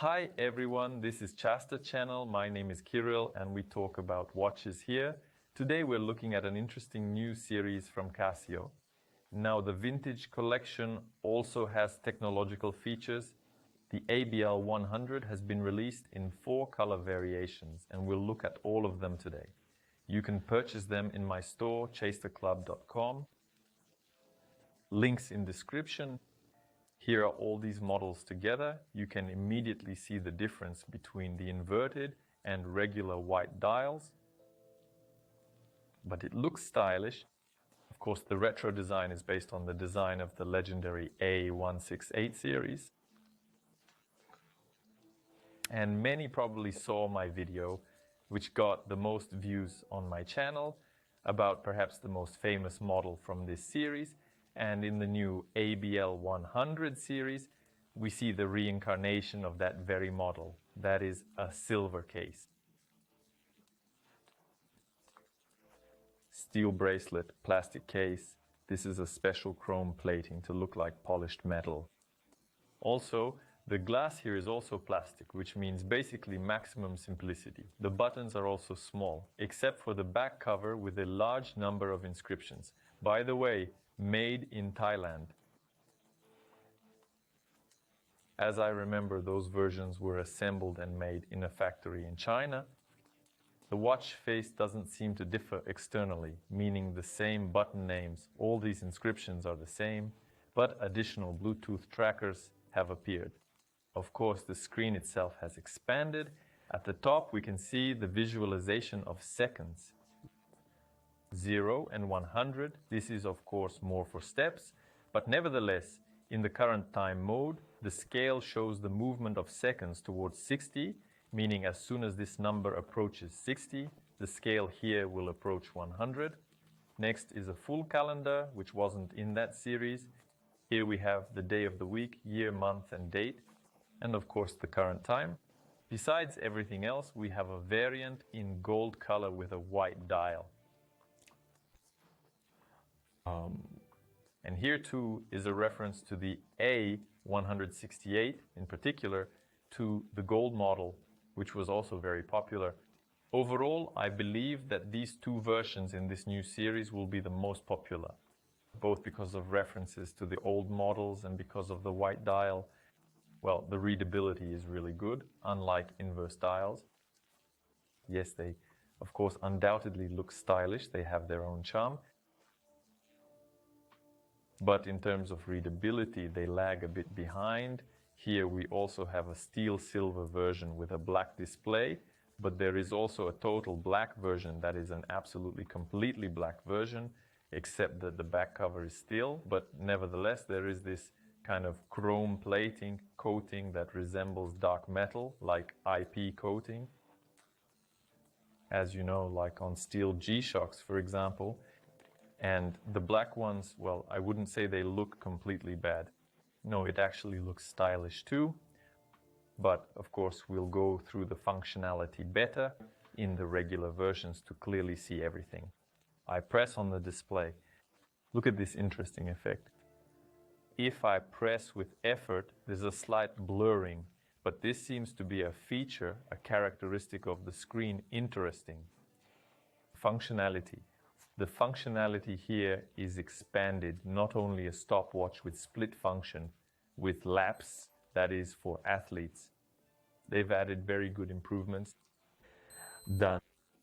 Hi everyone, this is Chasta channel. My name is Kirill and we talk about watches here. Today we're looking at an interesting new series from Casio. Now the Vintage collection also has technological features. The ABL-100 has been released in 4 color variations and we'll look at all of them today. You can purchase them in my store, chasterclub.com. Links in description. Here are all these models together. You can immediately see the difference between the inverted and regular white dials. But it looks stylish. Of course, the retro design is based on the design of the legendary A168 series. And many probably saw my video, which got the most views on my channel, about perhaps the most famous model from this series. And in the new ABL-100 series, we see the reincarnation of that very model. That is a silver case. Steel bracelet, plastic case. This is a special chrome plating to look like polished metal. Also, the glass here is also plastic, which means basically maximum simplicity. The buttons are also small, except for the back cover with a large number of inscriptions. By the way, made in Thailand. As I remember, those versions were assembled and made in a factory in China. The watch face doesn't seem to differ externally, meaning the same button names, all these inscriptions are the same, but additional Bluetooth trackers have appeared. Of course, the screen itself has expanded. At the top, we can see the visualization of seconds. 0 and 100, this is of course more for steps, but nevertheless, in the current time mode, the scale shows the movement of seconds towards 60, meaning as soon as this number approaches 60, the scale here will approach 100. Next is a full calendar, which wasn't in that series. Here we have the day of the week, year, month and date, and of course the current time. Besides everything else, we have a variant in gold color with a white dial. And here too is a reference to the A168, in particular, to the gold model, which was also very popular. Overall, I believe that these two versions in this new series will be the most popular, both because of references to the old models and because of the white dial. Well, the readability is really good, unlike inverse dials. Yes, they, of course, undoubtedly look stylish. They have their own charm. But in terms of readability, they lag a bit behind. Here we also have a steel silver version with a black display, but there is also a total black version that is an absolutely completely black version, except that the back cover is steel. But nevertheless, there is this kind of chrome plating coating that resembles dark metal, like IP coating. As you know, like on steel G-Shocks, for example. And the black ones, well, I wouldn't say they look completely bad. No, it actually looks stylish too. But of course, we'll go through the functionality better in the regular versions to clearly see everything. I press on the display. Look at this interesting effect. If I press with effort, there's a slight blurring, but this seems to be a feature, a characteristic of the screen. Interesting. Functionality. The functionality here is expanded, not only a stopwatch with split function, with laps, that is for athletes. They've added very good improvements. Done.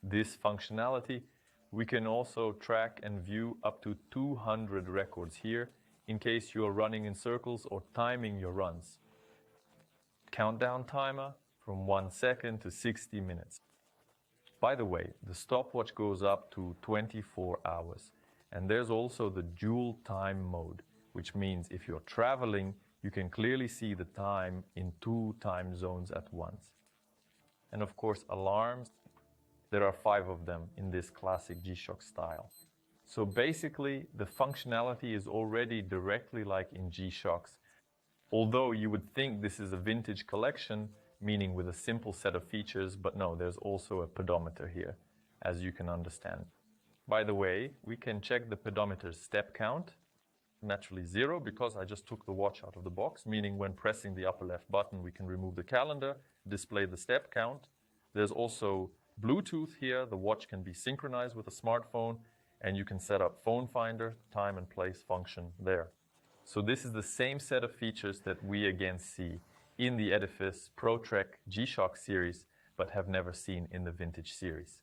This functionality, we can also track and view up to 200 records here, in case you're running in circles or timing your runs. Countdown timer from 1 second to 60 minutes. By the way, the stopwatch goes up to 24 hours. And there's also the dual time mode, which means if you're traveling, you can clearly see the time in 2 time zones at once. And of course, alarms. There are 5 of them in this classic G-Shock style. So basically, the functionality is already directly like in G-Shocks. Although you would think this is a vintage collection, meaning with a simple set of features, but no, there's also a pedometer here, as you can understand. By the way, we can check the pedometer's step count. naturally 0 because I just took the watch out of the box, meaning when pressing the upper left button, we can remove the calendar, display the step count. There's also Bluetooth here. The watch can be synchronized with a smartphone, and you can set up phone finder, time and place function there. So this is the same set of features that we again see in the Edifice ProTrek G-Shock series, but have never seen in the Vintage series.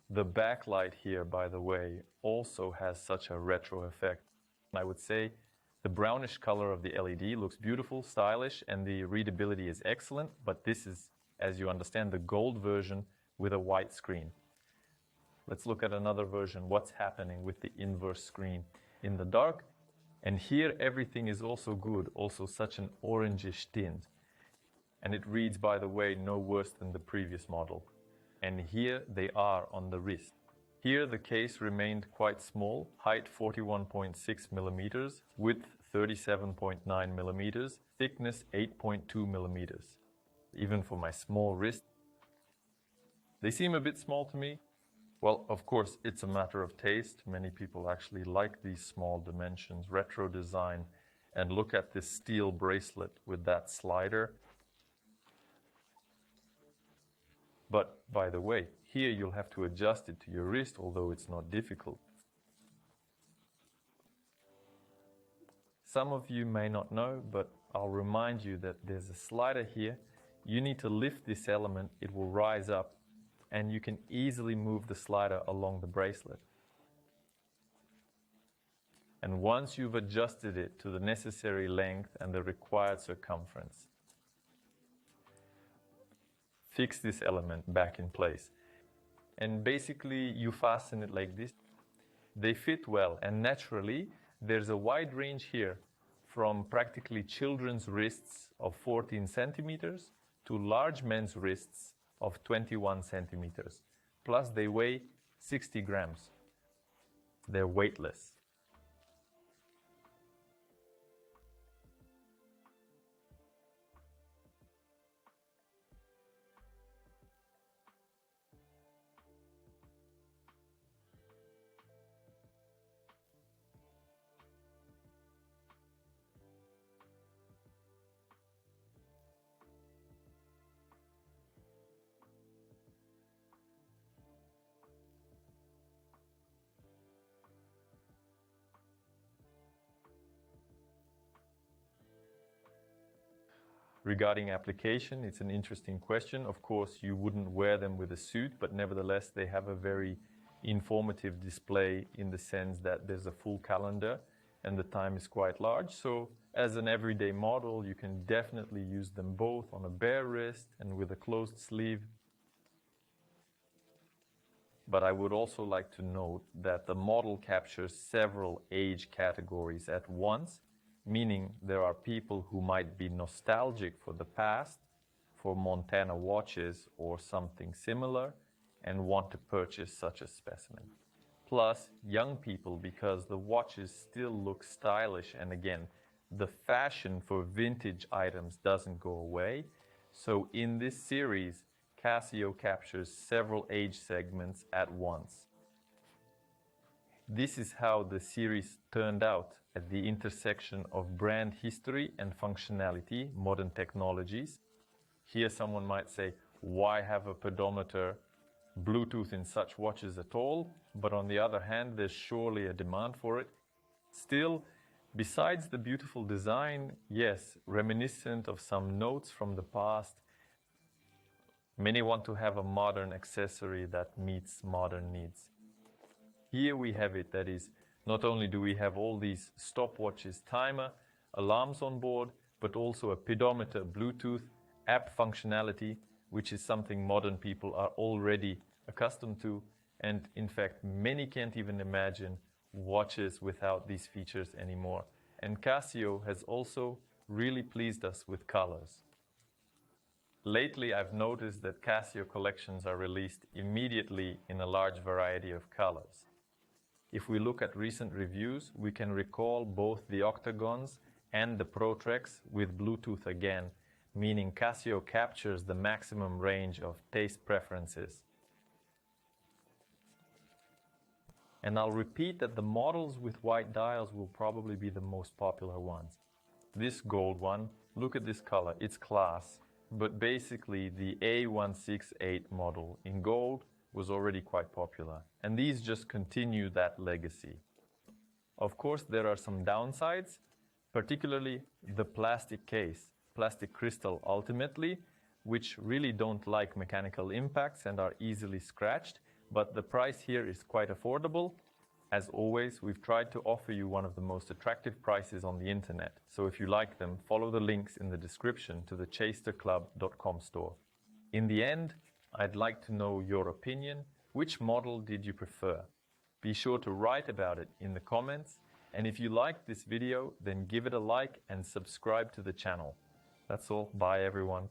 The backlight here, by the way, also has such a retro effect. I would say the brownish color of the LED looks beautiful, stylish, and the readability is excellent, but this is, as you understand, the gold version with a white screen. Let's look at another version, what's happening with the inverse screen in the dark. And here everything is also good, also such an orangish tint. And it reads, by the way, no worse than the previous model. And here they are on the wrist. Here the case remained quite small, height 41.6 millimeters, width 37.9 millimeters, thickness 8.2 millimeters. Even for my small wrist, they seem a bit small to me. Well, of course, it's a matter of taste. Many people actually like these small dimensions, retro design, and look at this steel bracelet with that slider. But by the way, here you'll have to adjust it to your wrist, although it's not difficult. Some of you may not know, but I'll remind you that there's a slider here. You need to lift this element, it will rise up, and you can easily move the slider along the bracelet. And once you've adjusted it to the necessary length and the required circumference, fix this element back in place. And basically you fasten it like this. They fit well, and naturally there's a wide range here from practically children's wrists of 14 centimeters to large men's wrists of 21 centimeters. Plus they weigh 60 grams. They're weightless. Regarding application, it's an interesting question. Of course, you wouldn't wear them with a suit, but nevertheless, they have a very informative display in the sense that there's a full calendar and the time is quite large. So as an everyday model, you can definitely use them both on a bare wrist and with a closed sleeve. But I would also like to note that the model captures several age categories at once, meaning there are people who might be nostalgic for the past, for Montana watches or something similar, and want to purchase such a specimen. Plus, young people, because the watches still look stylish, and again, the fashion for vintage items doesn't go away. So in this series, Casio captures several age segments at once. This is how the series turned out at the intersection of brand history and functionality, modern technologies. Here someone might say, why have a pedometer, Bluetooth in such watches at all? But on the other hand, there's surely a demand for it. Still, besides the beautiful design, yes, reminiscent of some notes from the past, many want to have a modern accessory that meets modern needs. Here we have it, that is, not only do we have all these stopwatches, timer, alarms on board, but also a pedometer, Bluetooth, app functionality, which is something modern people are already accustomed to. And in fact, many can't even imagine watches without these features anymore. And Casio has also really pleased us with colors. Lately, I've noticed that Casio collections are released immediately in a large variety of colors. If we look at recent reviews, we can recall both the octagons and the ProTreks with Bluetooth again, meaning Casio captures the maximum range of taste preferences. And I'll repeat that the models with white dials will probably be the most popular ones. This gold one, look at this color, it's class. But basically the A168 model in gold was already quite popular. And these just continue that legacy. Of course, there are some downsides, particularly the plastic case, plastic crystal ultimately, which really don't like mechanical impacts and are easily scratched. But the price here is quite affordable. As always, we've tried to offer you one of the most attractive prices on the internet. So if you like them, follow the links in the description to the chasterclub.com store. In the end, I'd like to know your opinion. Which model did you prefer? Be sure to write about it in the comments. And if you liked this video, then give it a like and subscribe to the channel. That's all. Bye everyone.